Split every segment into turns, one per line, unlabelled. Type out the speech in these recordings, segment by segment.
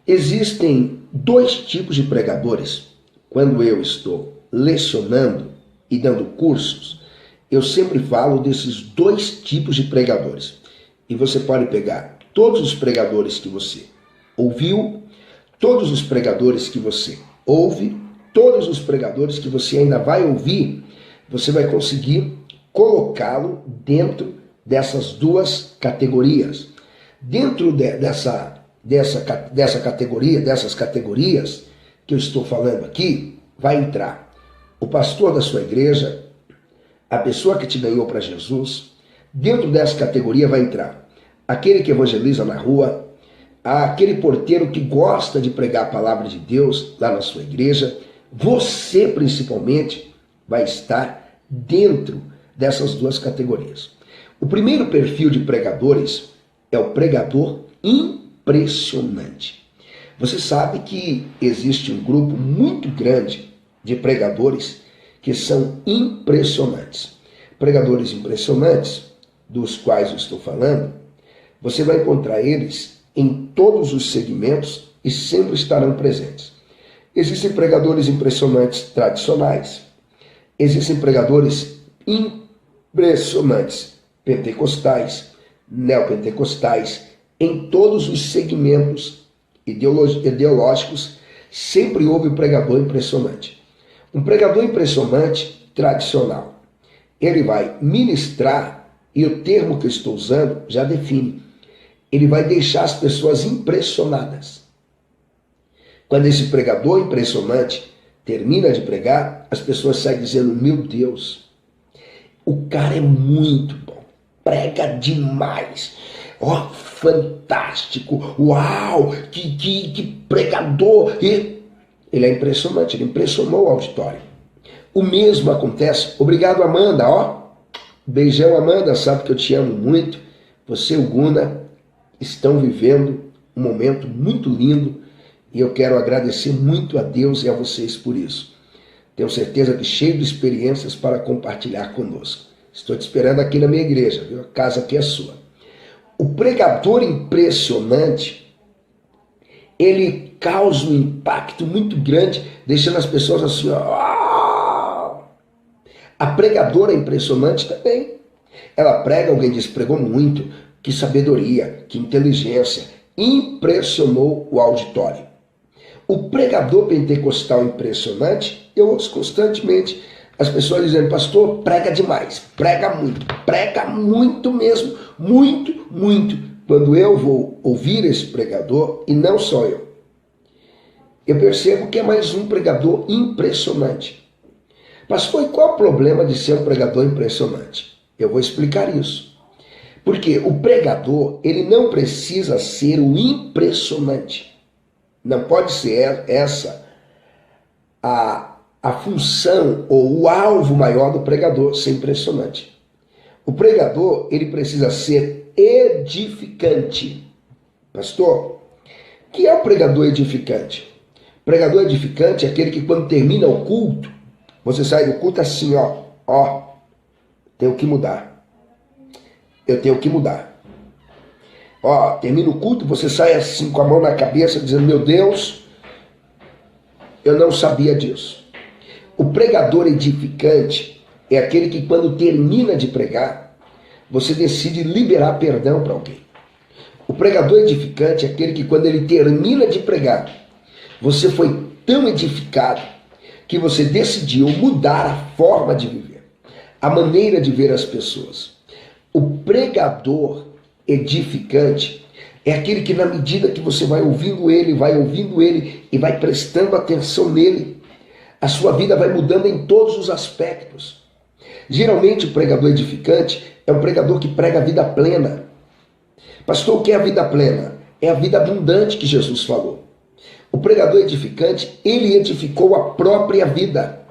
Existem dois tipos de pregadores. Quando eu estou lecionando e dando cursos, eu sempre falo desses dois tipos de pregadores. E você pode pegar todos os pregadores que você ouviu, todos os pregadores que você ouve, todos os pregadores que você ainda vai ouvir, você vai conseguir colocá-lo dentro dessas duas categorias. Dentro dessas categorias que eu estou falando aqui, vai entrar o pastor da sua igreja, a pessoa que te ganhou para Jesus. Dentro dessa categoria vai entrar aquele que evangeliza na rua, aquele porteiro que gosta de pregar a palavra de Deus lá na sua igreja. Você, principalmente, vai estar dentro dessas duas categorias. O primeiro perfil de pregadores é o pregador impressionante. Você sabe que existe um grupo muito grande de pregadores que são impressionantes. Pregadores impressionantes, dos quais eu estou falando, você vai encontrar eles em todos os segmentos e sempre estarão presentes. Existem pregadores impressionantes tradicionais, existem pregadores impressionantes pentecostais, neopentecostais, em todos os segmentos ideológicos, sempre houve um pregador impressionante. Um pregador impressionante tradicional, ele vai ministrar, e o termo que eu estou usando já define, ele vai deixar as pessoas impressionadas. Quando esse pregador impressionante termina de pregar, as pessoas saem dizendo: meu Deus, o cara é muito bom, prega demais, ó, fantástico, uau, que pregador. E ele é impressionante, ele impressionou o auditório. O mesmo acontece, obrigado Amanda, ó, beijão Amanda, sabe que eu te amo muito. Você e o Guna estão vivendo um momento muito lindo e eu quero agradecer muito a Deus e a vocês por isso. Tenho certeza que cheio de experiências para compartilhar conosco. Estou te esperando aqui na minha igreja, viu? A casa aqui é sua. O pregador impressionante, ele causa um impacto muito grande, deixando as pessoas assim, ó. A pregadora impressionante também. Ela prega, alguém diz, pregou muito, que sabedoria, que inteligência, impressionou o auditório. O pregador pentecostal impressionante, eu ouço constantemente as pessoas dizendo: pastor, prega demais, prega muito mesmo, muito. Quando eu vou ouvir esse pregador, e não só eu percebo que é mais um pregador impressionante. Pastor, e qual é o problema de ser um pregador impressionante? Eu vou explicar isso. Porque o pregador, ele não precisa ser o impressionante. Não pode ser essa a função ou o alvo maior do pregador, ser impressionante. O pregador, ele precisa ser edificante. Pastor, o que é o pregador edificante? O pregador edificante é aquele que quando termina o culto, você sai do culto assim, ó, tenho que mudar. Eu tenho que mudar. Ó, termina o culto, você sai assim com a mão na cabeça, dizendo: meu Deus, eu não sabia disso. O pregador edificante é aquele que quando termina de pregar, você decide liberar perdão para alguém. O pregador edificante é aquele que quando ele termina de pregar, você foi tão edificado que você decidiu mudar a forma de viver, a maneira de ver as pessoas. O pregador edificante é aquele que, na medida que você vai ouvindo ele e vai prestando atenção nele, a sua vida vai mudando em todos os aspectos. Geralmente o pregador edificante é um pregador que prega a vida plena. Pastor, o que é a vida plena? É a vida abundante que Jesus falou. O pregador edificante, ele edificou a própria vida.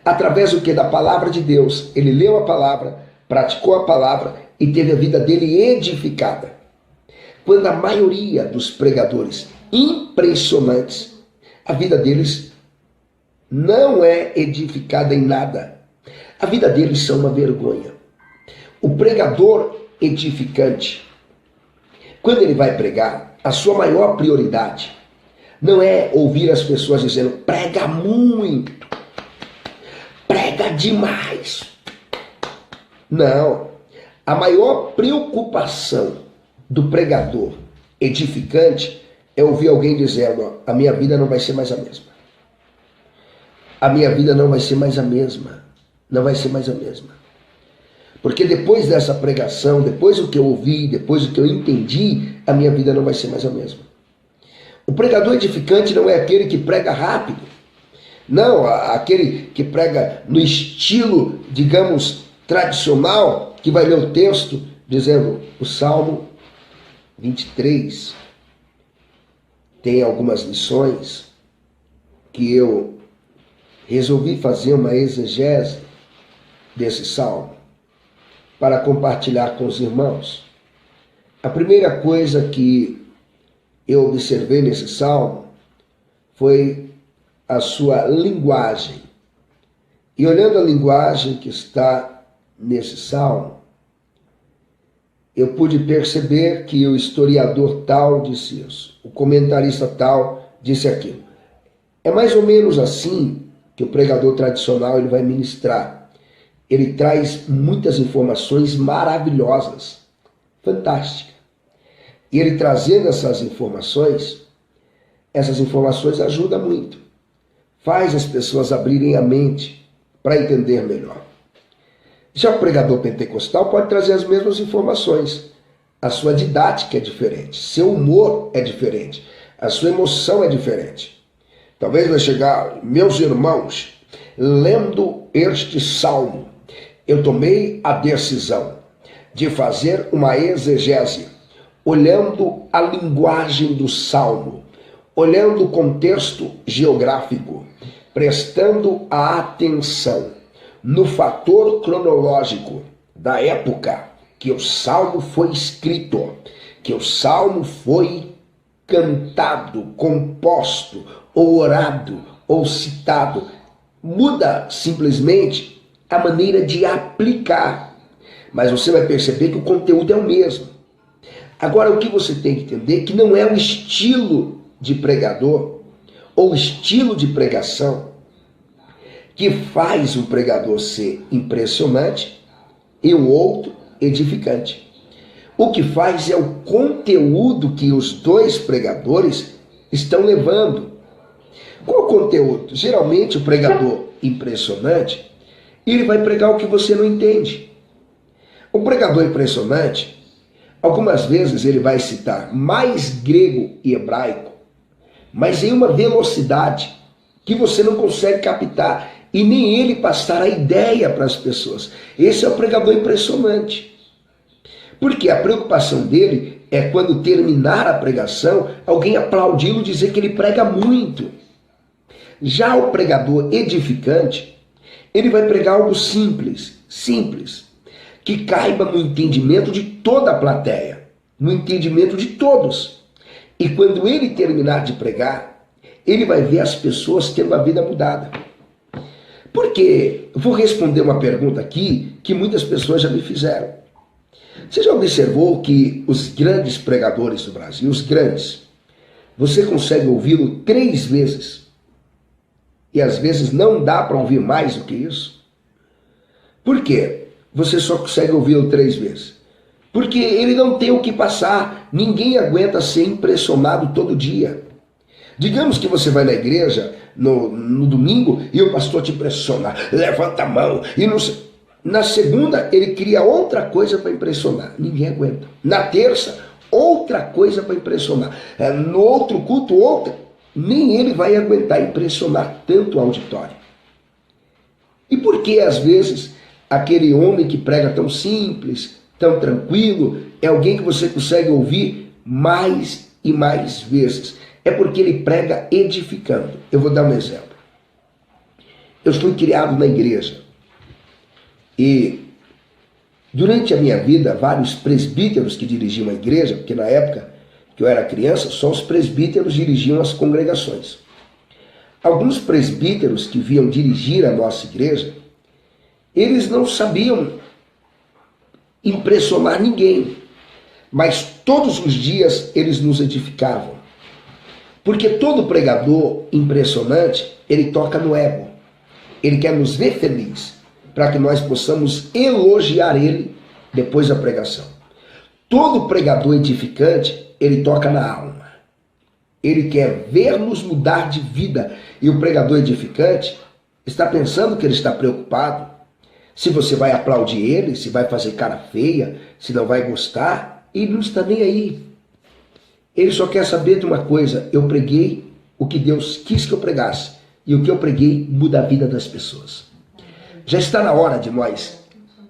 Através do que? Da palavra de Deus. Ele leu a palavra, praticou a palavra e teve a vida dele edificada. Quando a maioria dos pregadores impressionantes, a vida deles não é edificada em nada. A vida deles são uma vergonha. O pregador edificante, quando ele vai pregar, a sua maior prioridade não é ouvir as pessoas dizendo prega muito, prega demais. Não. A maior preocupação do pregador edificante é ouvir alguém dizendo, ó, a minha vida não vai ser mais a mesma. A minha vida não vai ser mais a mesma. Não vai ser mais a mesma. Porque depois dessa pregação, depois do que eu ouvi, depois do que eu entendi, a minha vida não vai ser mais a mesma. O pregador edificante não é aquele que prega rápido. Não, aquele que prega no estilo, digamos, tradicional, que vai ler o texto dizendo, o Salmo 23 tem algumas lições que eu resolvi fazer uma exegese desse salmo para compartilhar com os irmãos. A primeira coisa que eu observei nesse salmo foi a sua linguagem. E olhando a linguagem que está nesse salmo, eu pude perceber que o historiador tal disse isso, o comentarista tal disse aquilo. É mais ou menos assim que o pregador tradicional ele vai ministrar. Ele traz muitas informações maravilhosas, fantásticas. E ele trazendo essas informações ajudam muito. Faz as pessoas abrirem a mente para entender melhor. Já o pregador pentecostal pode trazer as mesmas informações. A sua didática é diferente, seu humor é diferente, a sua emoção é diferente. Talvez vai chegar, meus irmãos, lendo este salmo, eu tomei a decisão de fazer uma exegese, olhando a linguagem do salmo, olhando o contexto geográfico, prestando a atenção no fator cronológico da época que o salmo foi escrito, que o salmo foi cantado, composto, ou orado, ou citado. Muda simplesmente a maneira de aplicar, mas você vai perceber que o conteúdo é o mesmo. Agora, o que você tem que entender é que não é o estilo de pregador ou estilo de pregação que faz um pregador ser impressionante e o outro edificante. O que faz é o conteúdo que os dois pregadores estão levando. Qual o conteúdo? Geralmente o pregador impressionante, ele vai pregar o que você não entende. O pregador impressionante, algumas vezes ele vai citar mais grego e hebraico, mas em uma velocidade que você não consegue captar e nem ele passar a ideia para as pessoas. Esse é o pregador impressionante. Porque a preocupação dele é quando terminar a pregação, alguém aplaudi-lo e dizer que ele prega muito. Já o pregador edificante, ele vai pregar algo simples, que caiba no entendimento de toda a plateia, no entendimento de todos. E quando ele terminar de pregar, ele vai ver as pessoas tendo a vida mudada. Por quê? Eu vou responder uma pergunta aqui que muitas pessoas já me fizeram. Você já observou que os grandes pregadores do Brasil, os grandes, você consegue ouvi-lo 3 vezes? E às vezes não dá para ouvir mais do que isso? Por quê? Você só consegue ouvi-lo 3 vezes? Porque ele não tem o que passar. Ninguém aguenta ser impressionado todo dia. Digamos que você vai na igreja no domingo e o pastor te impressiona, levanta a mão e não sei. Na segunda, ele cria outra coisa para impressionar. Ninguém aguenta. Na terça, outra coisa para impressionar. No outro culto, outra. Nem ele vai aguentar impressionar tanto o auditório. E por que, às vezes, aquele homem que prega tão simples, tão tranquilo, é alguém que você consegue ouvir mais e mais vezes? É porque ele prega edificando. Eu vou dar um exemplo. Eu fui criado na igreja. E durante a minha vida, vários presbíteros que dirigiam a igreja, porque na época que eu era criança, só os presbíteros dirigiam as congregações. Alguns presbíteros que vinham dirigir a nossa igreja, eles não sabiam impressionar ninguém, mas todos os dias eles nos edificavam. Porque todo pregador impressionante, ele toca no ego. Ele quer nos ver felizes, para que nós possamos elogiar ele depois da pregação. Todo pregador edificante, ele toca na alma. Ele quer ver-nos mudar de vida. E o pregador edificante está pensando que ele está preocupado se você vai aplaudir ele, se vai fazer cara feia, se não vai gostar. Ele não está nem aí. Ele só quer saber de uma coisa: eu preguei o que Deus quis que eu pregasse. E o que eu preguei muda a vida das pessoas. Já está na hora de nós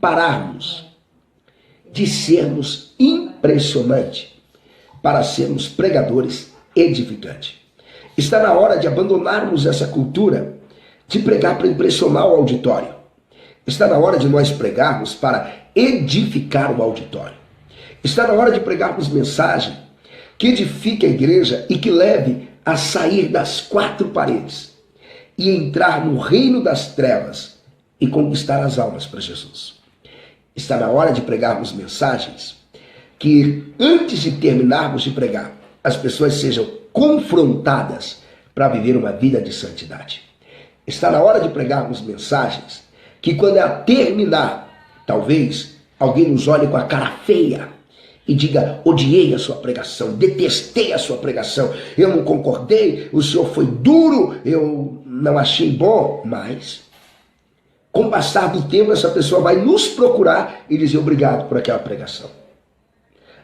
pararmos de sermos impressionantes para sermos pregadores edificantes. Está na hora de abandonarmos essa cultura de pregar para impressionar o auditório. Está na hora de nós pregarmos para edificar o auditório. Está na hora de pregarmos mensagem que edifique a igreja e que leve a sair das quatro paredes e entrar no reino das trevas e conquistar as almas para Jesus. Está na hora de pregarmos mensagens que, antes de terminarmos de pregar, as pessoas sejam confrontadas para viver uma vida de santidade. Está na hora de pregarmos mensagens que, quando ela terminar, talvez alguém nos olhe com a cara feia e diga: odiei a sua pregação, detestei a sua pregação, eu não concordei, o senhor foi duro, eu não achei bom. Mas, com o passar do tempo, essa pessoa vai nos procurar e dizer: obrigado por aquela pregação.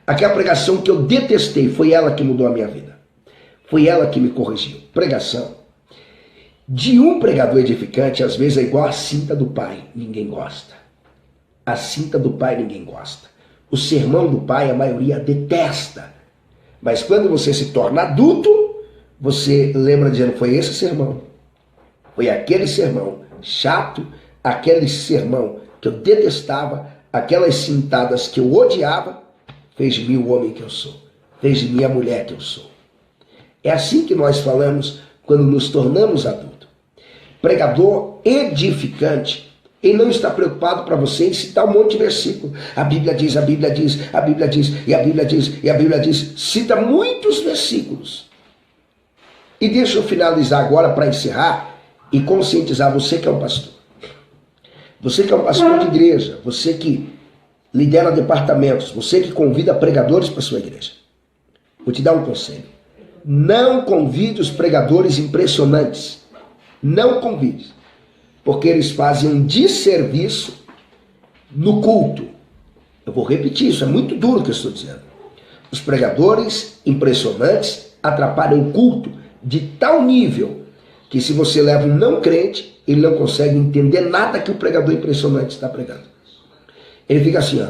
Aquela pregação que eu detestei, foi ela que mudou a minha vida. Foi ela que me corrigiu. Pregação de um pregador edificante, às vezes, é igual a cinta do pai. Ninguém gosta. A cinta do pai ninguém gosta. O sermão do pai a maioria detesta. Mas quando você se torna adulto, você lembra dizendo: foi esse sermão. Foi aquele sermão chato, aquele sermão que eu detestava, aquelas cintadas que eu odiava, fez de mim o homem que eu sou. Fez de mim a mulher que eu sou. É assim que nós falamos quando nos tornamos adultos. Pregador edificante, ele não está preocupado para você em citar um monte de versículo. A Bíblia diz, a Bíblia diz, a Bíblia diz, e a Bíblia diz, e a Bíblia diz. Cita muitos versículos. E deixa eu finalizar agora para encerrar e conscientizar você que é um pastor. Você que é um pastor de igreja, você que lidera departamentos, você que convida pregadores para sua igreja. Vou te dar um conselho. Não convide os pregadores impressionantes. Não convide. Porque eles fazem um desserviço no culto. Eu vou repetir, isso é muito duro o que eu estou dizendo. Os pregadores impressionantes atrapalham o culto de tal nível que, se você leva um não crente, ele não consegue entender nada que o pregador impressionante está pregando. Ele fica assim,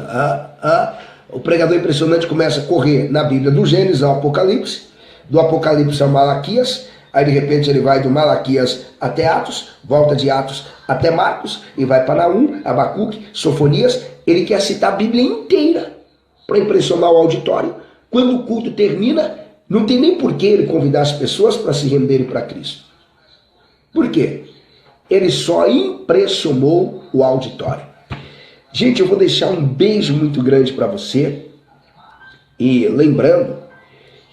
o pregador impressionante começa a correr na Bíblia do Gênesis ao Apocalipse, do Apocalipse ao Malaquias, aí de repente ele vai do Malaquias até Atos, volta de Atos até Marcos, e vai para Naum, Abacuque, Sofonias. Ele quer citar a Bíblia inteira para impressionar o auditório. Quando o culto termina, não tem nem por que ele convidar as pessoas para se renderem para Cristo. Por quê? Ele só impressionou o auditório. Gente, eu vou deixar um beijo muito grande para você. E lembrando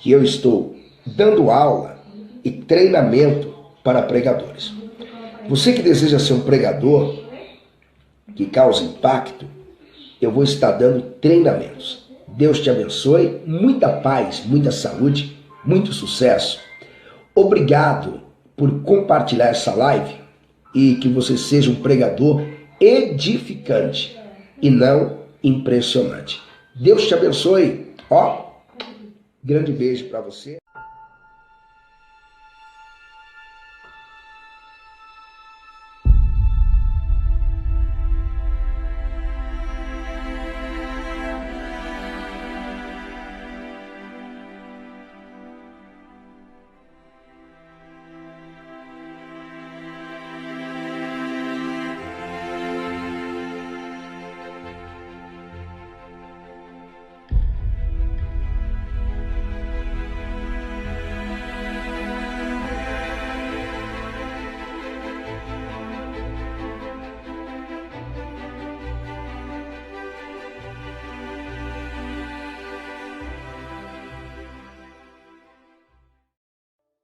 que eu estou dando aula e treinamento para pregadores. Você que deseja ser um pregador que causa impacto, eu vou estar dando treinamentos. Deus te abençoe, muita paz, muita saúde, muito sucesso. Obrigado por compartilhar essa live e que você seja um pregador edificante e não impressionante. Deus te abençoe. Grande beijo para você.